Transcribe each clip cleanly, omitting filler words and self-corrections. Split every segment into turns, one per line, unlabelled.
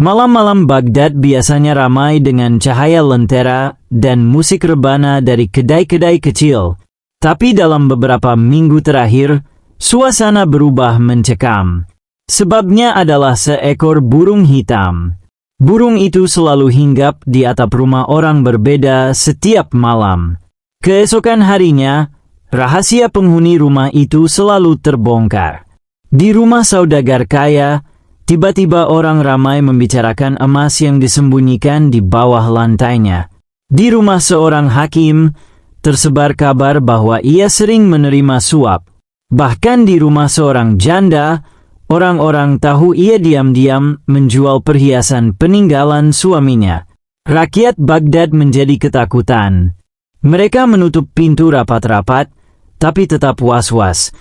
Malam-malam Baghdad biasanya ramai dengan cahaya lentera dan musik rebana dari kedai-kedai kecil. Tapi dalam beberapa minggu terakhir, suasana berubah mencekam. Sebabnya adalah seekor burung hitam. Burung itu selalu hinggap di atap rumah orang berbeda setiap malam. Keesokan harinya, rahasia penghuni rumah itu selalu terbongkar. Di rumah saudagar kaya, tiba-tiba orang ramai membicarakan emas yang disembunyikan di bawah lantainya. Di rumah seorang hakim, tersebar kabar bahwa ia sering menerima suap. Bahkan di rumah seorang janda, orang-orang tahu ia diam-diam menjual perhiasan peninggalan suaminya. Rakyat Baghdad menjadi ketakutan. Mereka menutup pintu rapat-rapat, tapi tetap was-was.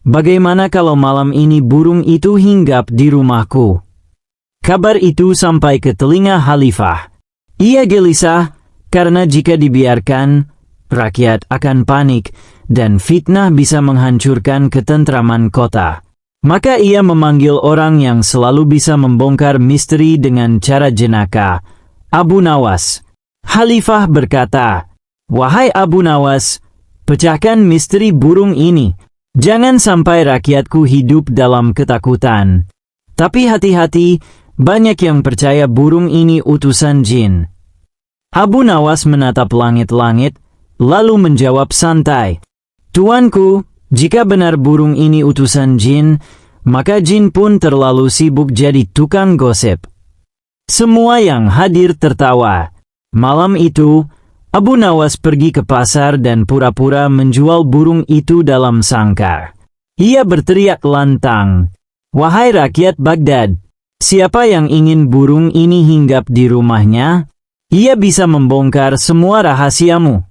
Bagaimana kalau malam ini burung itu hinggap di rumahku? Kabar itu sampai ke telinga Khalifah. Ia gelisah karena jika dibiarkan, rakyat akan panik dan fitnah bisa menghancurkan ketentraman kota. Maka ia memanggil orang yang selalu bisa membongkar misteri dengan cara jenaka, Abu Nawas. Khalifah berkata, "Wahai Abu Nawas, pecahkan misteri burung ini. Jangan sampai rakyatku hidup dalam ketakutan." Tapi hati-hati, banyak yang percaya burung ini utusan jin. Abu Nawas menatap langit-langit, lalu menjawab santai, "Tuanku, jika benar burung ini utusan jin, maka jin pun terlalu sibuk jadi tukang gosip." Semua yang hadir tertawa. Malam itu, Abu Nawas pergi ke pasar dan pura-pura menjual burung itu dalam sangkar. Ia berteriak lantang, "Wahai rakyat Baghdad, siapa yang ingin burung ini hinggap di rumahnya? Ia bisa membongkar semua rahasiamu."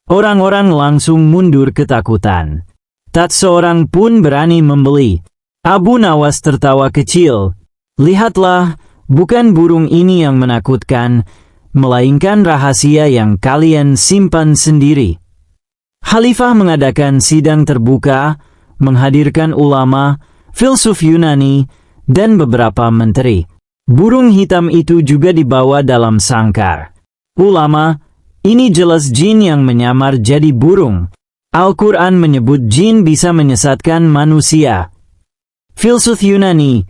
Orang-orang langsung mundur ketakutan. Tak seorang pun berani membeli. Abu Nawas tertawa kecil. "Lihatlah, bukan burung ini yang menakutkan, melainkan rahasia yang kalian simpan sendiri." Khalifah mengadakan sidang terbuka, menghadirkan ulama, filsuf Yunani, dan beberapa menteri. Burung hitam itu juga dibawa dalam sangkar. "Ulama, ini jelas jin yang menyamar jadi burung. Al-Quran menyebut jin bisa menyesatkan manusia." Filsuf Yunani,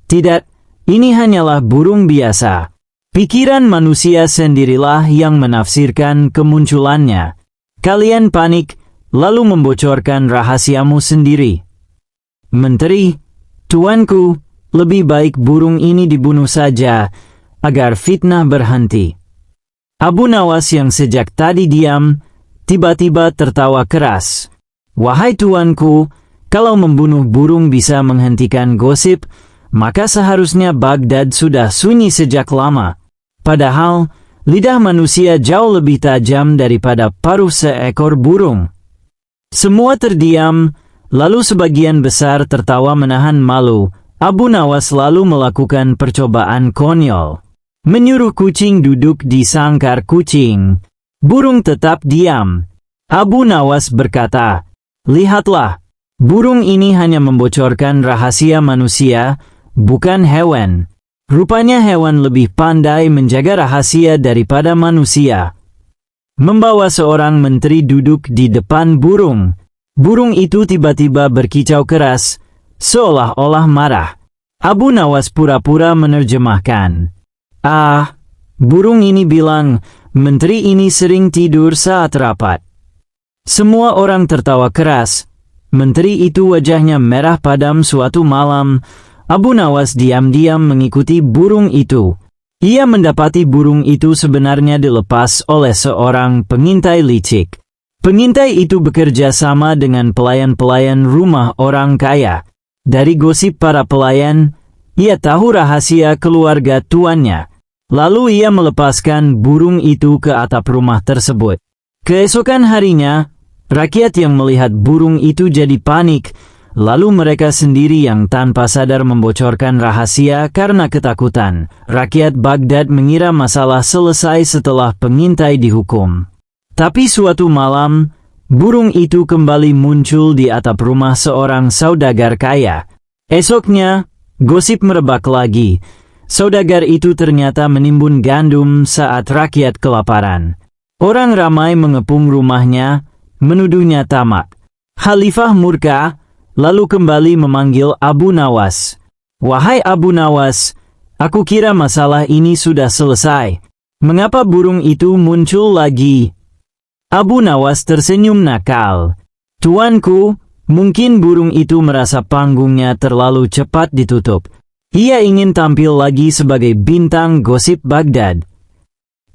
"Tidak, ini hanyalah burung biasa. Pikiran manusia sendirilah yang menafsirkan kemunculannya. Kalian panik, lalu membocorkan rahasiamu sendiri." Menteri, "Tuanku, lebih baik burung ini dibunuh saja, agar fitnah berhenti." Abu Nawas yang sejak tadi diam, tiba-tiba tertawa keras. "Wahai tuanku, kalau membunuh burung bisa menghentikan gosip, maka seharusnya Baghdad sudah sunyi sejak lama. Padahal, lidah manusia jauh lebih tajam daripada paruh seekor burung." Semua terdiam, lalu sebagian besar tertawa menahan malu. Abu Nawas lalu melakukan percobaan konyol. Menyuruh kucing duduk di sangkar kucing. Burung tetap diam. Abu Nawas berkata, "Lihatlah, burung ini hanya membocorkan rahasia manusia, bukan hewan. Rupanya hewan lebih pandai menjaga rahasia daripada manusia." Membawa seorang menteri duduk di depan burung. Burung itu tiba-tiba berkicau keras, seolah-olah marah. Abu Nawas pura-pura menerjemahkan. Burung ini bilang, menteri ini sering tidur saat rapat. Semua orang tertawa keras. Menteri itu wajahnya merah padam suatu malam. Abu Nawas diam-diam mengikuti burung itu. Ia mendapati burung itu sebenarnya dilepas oleh seorang pengintai licik. Pengintai itu bekerja sama dengan pelayan-pelayan rumah orang kaya. Dari gosip para pelayan, ia tahu rahasia keluarga tuannya. Lalu ia melepaskan burung itu ke atap rumah tersebut. Keesokan harinya, rakyat yang melihat burung itu jadi panik. Lalu mereka sendiri yang tanpa sadar membocorkan rahasia karena ketakutan. Rakyat Baghdad mengira masalah selesai setelah pengintai dihukum. Tapi suatu malam, burung itu kembali muncul di atap rumah seorang saudagar kaya. Esoknya, gosip merebak lagi. Saudagar itu ternyata menimbun gandum saat rakyat kelaparan. Orang ramai mengepung rumahnya, menuduhnya tamak. Khalifah murka, lalu kembali memanggil Abu Nawas. "Wahai Abu Nawas, aku kira masalah ini sudah selesai. Mengapa burung itu muncul lagi?" Abu Nawas tersenyum nakal. "Tuanku, mungkin burung itu merasa panggungnya terlalu cepat ditutup. Ia ingin tampil lagi sebagai bintang gosip Baghdad."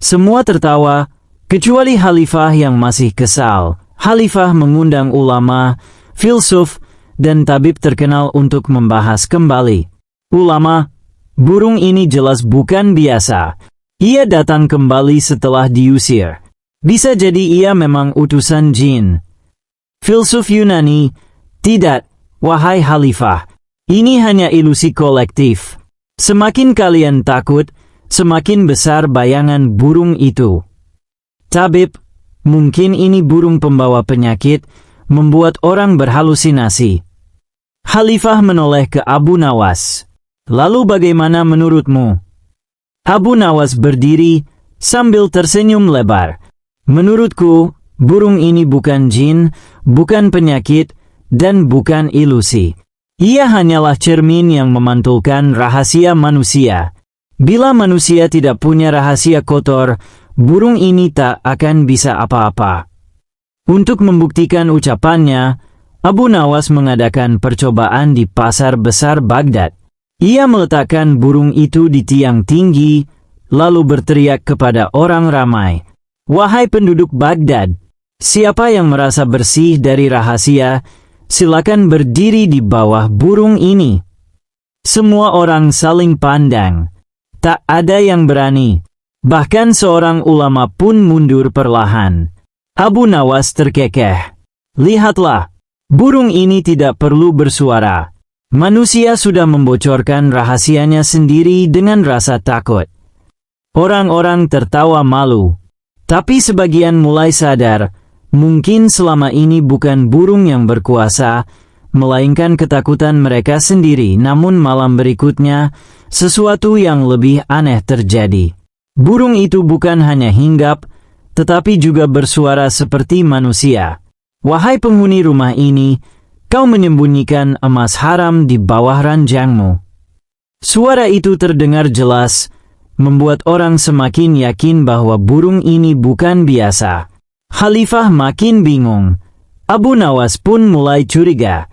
Semua tertawa, kecuali Khalifah yang masih kesal. Khalifah mengundang ulama, filsuf, dan tabib terkenal untuk membahas kembali. "Ulama, burung ini jelas bukan biasa. Ia datang kembali setelah diusir. Bisa jadi ia memang utusan jin." Filsuf Yunani, "Tidak, wahai Khalifah. Ini hanya ilusi kolektif. Semakin kalian takut, semakin besar bayangan burung itu." Tabib, "Mungkin ini burung pembawa penyakit, membuat orang berhalusinasi." Khalifah menoleh ke Abu Nawas. "Lalu bagaimana menurutmu?" Abu Nawas berdiri, sambil tersenyum lebar. "Menurutku, burung ini bukan jin, bukan penyakit, dan bukan ilusi. Ia hanyalah cermin yang memantulkan rahasia manusia. Bila manusia tidak punya rahasia kotor, burung ini tak akan bisa apa-apa." Untuk membuktikan ucapannya, Abu Nawas mengadakan percobaan di pasar besar Baghdad. Ia meletakkan burung itu di tiang tinggi, lalu berteriak kepada orang ramai, "Wahai penduduk Baghdad, siapa yang merasa bersih dari rahasia, silakan berdiri di bawah burung ini." Semua orang saling pandang. Tak ada yang berani. Bahkan seorang ulama pun mundur perlahan. Abu Nawas terkekeh. "Lihatlah, burung ini tidak perlu bersuara. Manusia sudah membocorkan rahasianya sendiri dengan rasa takut." Orang-orang tertawa malu. Tapi sebagian mulai sadar, mungkin selama ini bukan burung yang berkuasa, melainkan ketakutan mereka sendiri. Namun malam berikutnya, sesuatu yang lebih aneh terjadi. Burung itu bukan hanya hinggap, tetapi juga bersuara seperti manusia. "Wahai penghuni rumah ini, kau menyembunyikan emas haram di bawah ranjangmu." Suara itu terdengar jelas, membuat orang semakin yakin bahwa burung ini bukan biasa. Khalifah makin bingung. Abu Nawas pun mulai curiga.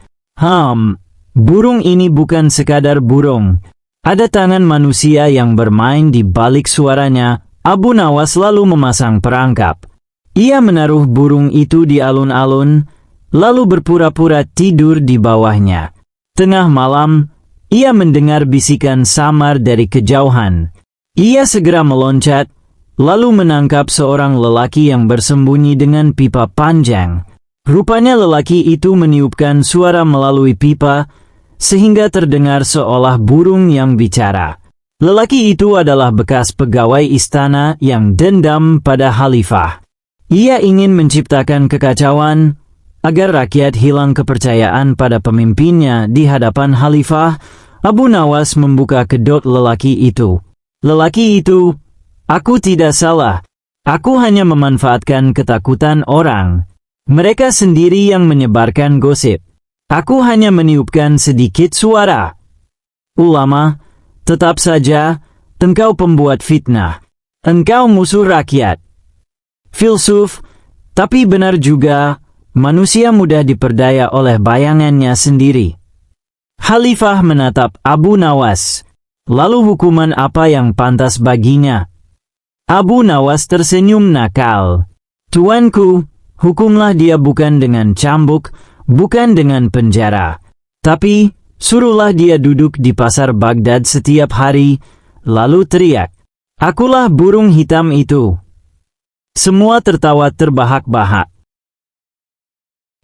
Burung ini bukan sekadar burung. Ada tangan manusia yang bermain di balik suaranya." Abu Nawas lalu memasang perangkap. Ia menaruh burung itu di alun-alun, lalu berpura-pura tidur di bawahnya. Tengah malam, ia mendengar bisikan samar dari kejauhan. Ia segera meloncat, lalu menangkap seorang lelaki yang bersembunyi dengan pipa panjang. Rupanya lelaki itu meniupkan suara melalui pipa, sehingga terdengar seolah burung yang bicara. Lelaki itu adalah bekas pegawai istana yang dendam pada Khalifah. Ia ingin menciptakan kekacauan, agar rakyat hilang kepercayaan pada pemimpinnya di hadapan Khalifah. Abu Nawas membuka kedok lelaki itu. "Lelaki itu, aku tidak salah. Aku hanya memanfaatkan ketakutan orang. Mereka sendiri yang menyebarkan gosip. Aku hanya meniupkan sedikit suara." "Ulama, tetap saja, engkau pembuat fitnah. Engkau musuh rakyat." Filsuf, tapi benar juga, manusia mudah diperdaya oleh bayangannya sendiri. Khalifah menatap Abu Nawas. Lalu hukuman apa yang pantas baginya? Abu Nawas tersenyum nakal. "Tuanku, hukumlah dia bukan dengan cambuk, bukan dengan penjara. Tapi suruhlah dia duduk di pasar Baghdad setiap hari, lalu teriak, 'Akulah burung hitam itu.'" Semua tertawa terbahak-bahak.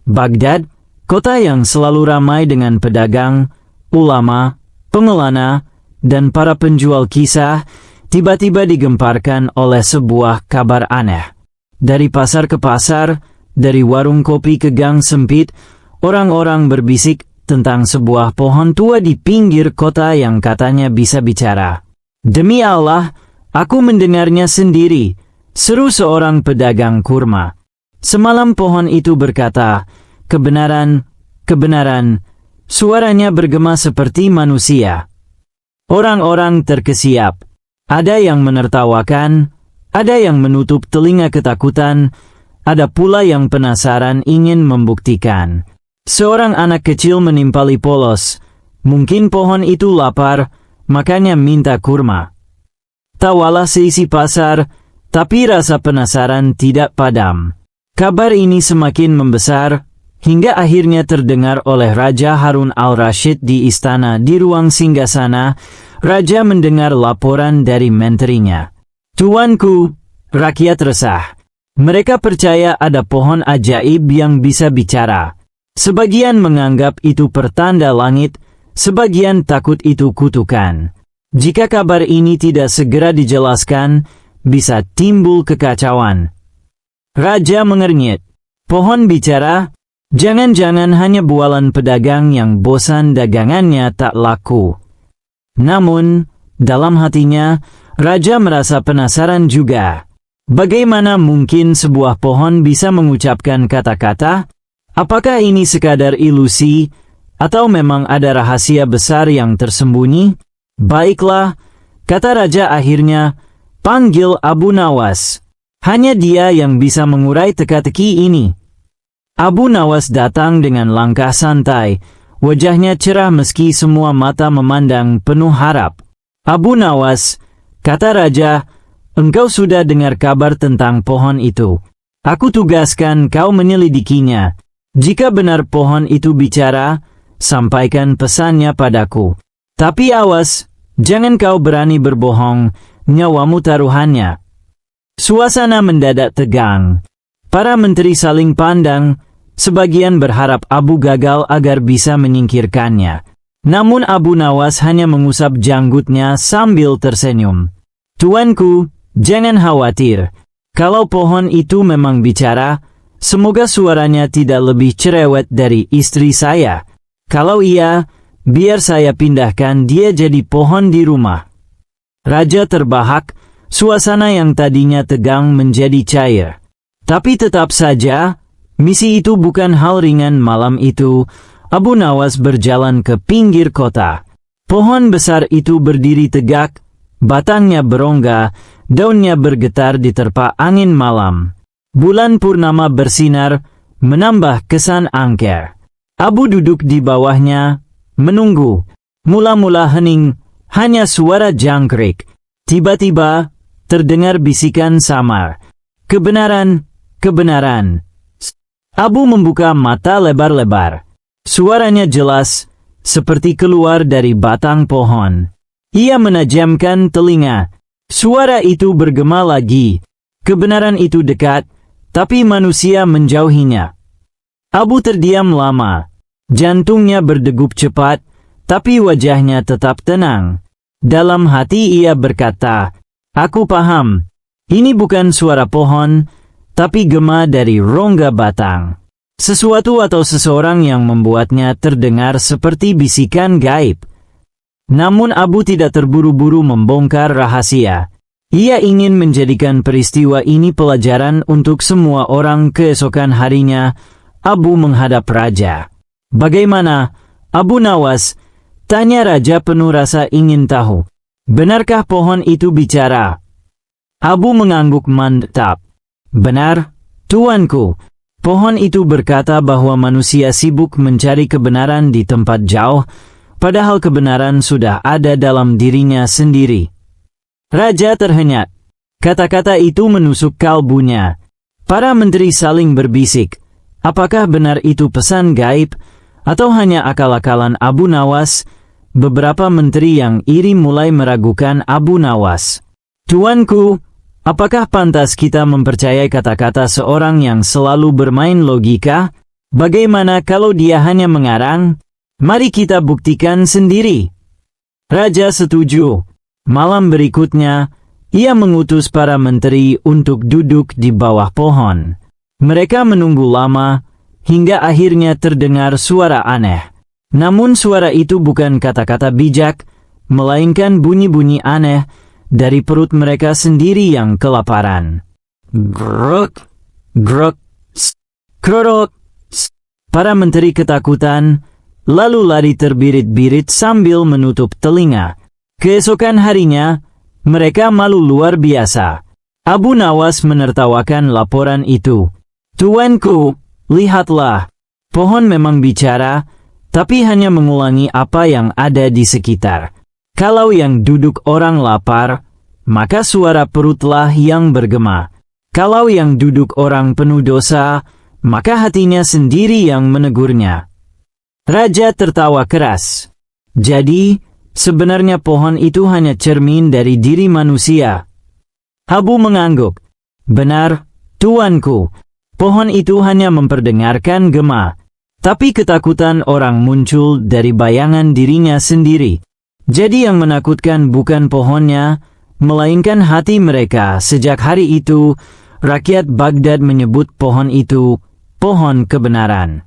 Baghdad, kota yang selalu ramai dengan pedagang, ulama, pengelana, dan para penjual kisah, tiba-tiba digemparkan oleh sebuah kabar aneh. Dari pasar ke pasar, dari warung kopi ke gang sempit, orang-orang berbisik tentang sebuah pohon tua di pinggir kota yang katanya bisa bicara. Demi Allah, aku mendengarnya sendiri, seru seorang pedagang kurma. Semalam pohon itu berkata, kebenaran, kebenaran, suaranya bergema seperti manusia. Orang-orang terkesiap. Ada yang menertawakan, ada yang menutup telinga ketakutan, ada pula yang penasaran ingin membuktikan. Seorang anak kecil menimpali polos. Mungkin pohon itu lapar, makanya minta kurma. Tawalah seisi pasar, tapi rasa penasaran tidak padam. Kabar ini semakin membesar, hingga akhirnya terdengar oleh Raja Harun al-Rashid di istana di ruang singgasana. Raja mendengar laporan dari menterinya. Tuanku, rakyat resah. Mereka percaya ada pohon ajaib yang bisa bicara. Sebagian menganggap itu pertanda langit, sebagian takut itu kutukan. Jika kabar ini tidak segera dijelaskan, bisa timbul kekacauan. Raja mengernyit. Pohon bicara? Jangan-jangan hanya bualan pedagang yang bosan dagangannya tak laku. Namun, dalam hatinya, Raja merasa penasaran juga. Bagaimana mungkin sebuah pohon bisa mengucapkan kata-kata? Apakah ini sekadar ilusi, atau memang ada rahasia besar yang tersembunyi? Baiklah, kata Raja akhirnya, panggil Abu Nawas. Hanya dia yang bisa mengurai teka-teki ini. Abu Nawas datang dengan langkah santai, wajahnya cerah meski semua mata memandang penuh harap. Abu Nawas, kata Raja, engkau sudah dengar kabar tentang pohon itu. Aku tugaskan kau menyelidikinya. Jika benar pohon itu bicara, sampaikan pesannya padaku. Tapi awas, jangan kau berani berbohong, nyawamu taruhannya. Suasana mendadak tegang. Para menteri saling pandang, sebagian berharap Abu gagal agar bisa menyingkirkannya. Namun Abu Nawas hanya mengusap janggutnya sambil tersenyum. Tuanku, jangan khawatir. Kalau pohon itu memang bicara, semoga suaranya tidak lebih cerewet dari istri saya. Kalau iya, biar saya pindahkan dia jadi pohon di rumah. Raja terbahak, suasana yang tadinya tegang menjadi cair. Tapi tetap saja, misi itu bukan hal ringan. Malam itu, Abu Nawas berjalan ke pinggir kota. Pohon besar itu berdiri tegak, batangnya berongga, daunnya bergetar diterpa angin malam. Bulan purnama bersinar, menambah kesan angker. Abu duduk di bawahnya, menunggu. Mula-mula hening, hanya suara jangkrik. Tiba-tiba, terdengar bisikan samar. Kebenaran, kebenaran. Abu membuka mata lebar-lebar. Suaranya jelas, seperti keluar dari batang pohon. Ia menajamkan telinga. Suara itu bergema lagi. Kebenaran itu dekat, tapi manusia menjauhinya. Abu terdiam lama. Jantungnya berdegup cepat, tapi wajahnya tetap tenang. Dalam hati ia berkata, aku paham. Ini bukan suara pohon, tapi gema dari rongga batang. Sesuatu atau seseorang yang membuatnya terdengar seperti bisikan gaib. Namun Abu tidak terburu-buru membongkar rahasia. Ia ingin menjadikan peristiwa ini pelajaran untuk semua orang. Keesokan harinya, Abu menghadap Raja. Bagaimana, Abu Nawas? Tanya Raja penuh rasa ingin tahu. Benarkah pohon itu bicara? Abu mengangguk mantap. Benar, tuanku. Pohon itu berkata bahwa manusia sibuk mencari kebenaran di tempat jauh, padahal kebenaran sudah ada dalam dirinya sendiri. Raja terhenyak. Kata-kata itu menusuk kalbunya. Para menteri saling berbisik. Apakah benar itu pesan gaib, atau hanya akal-akalan Abu Nawas? Beberapa menteri yang iri mulai meragukan Abu Nawas. Tuanku, apakah pantas kita mempercayai kata-kata seorang yang selalu bermain logika? Bagaimana kalau dia hanya mengarang? Mari kita buktikan sendiri. Raja setuju. Malam berikutnya, ia mengutus para menteri untuk duduk di bawah pohon. Mereka menunggu lama, hingga akhirnya terdengar suara aneh. Namun suara itu bukan kata-kata bijak, melainkan bunyi-bunyi aneh dari perut mereka sendiri yang kelaparan. Grok, grok, krorok. Para menteri ketakutan, lalu lari terbirit-birit sambil menutup telinga. Keesokan harinya, mereka malu luar biasa. Abu Nawas menertawakan laporan itu. Tuanku, lihatlah. Pohon memang bicara, tapi hanya mengulangi apa yang ada di sekitar. Kalau yang duduk orang lapar, maka suara perutlah yang bergema. Kalau yang duduk orang penuh dosa, maka hatinya sendiri yang menegurnya. Raja tertawa keras. Jadi, sebenarnya pohon itu hanya cermin dari diri manusia. Abu mengangguk. Benar, tuanku. Pohon itu hanya memperdengarkan gema. Tapi ketakutan orang muncul dari bayangan dirinya sendiri. Jadi yang menakutkan bukan pohonnya, melainkan hati mereka. Sejak hari itu, rakyat Baghdad menyebut pohon itu pohon kebenaran.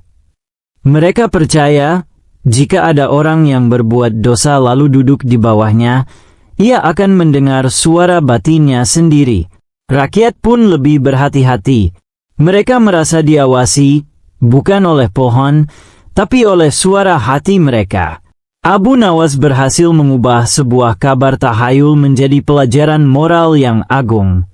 Mereka percaya, jika ada orang yang berbuat dosa lalu duduk di bawahnya, ia akan mendengar suara batinnya sendiri. Rakyat pun lebih berhati-hati. Mereka merasa diawasi, bukan oleh pohon, tapi oleh suara hati mereka. Abu Nawas berhasil mengubah sebuah kabar tahayul menjadi pelajaran moral yang agung.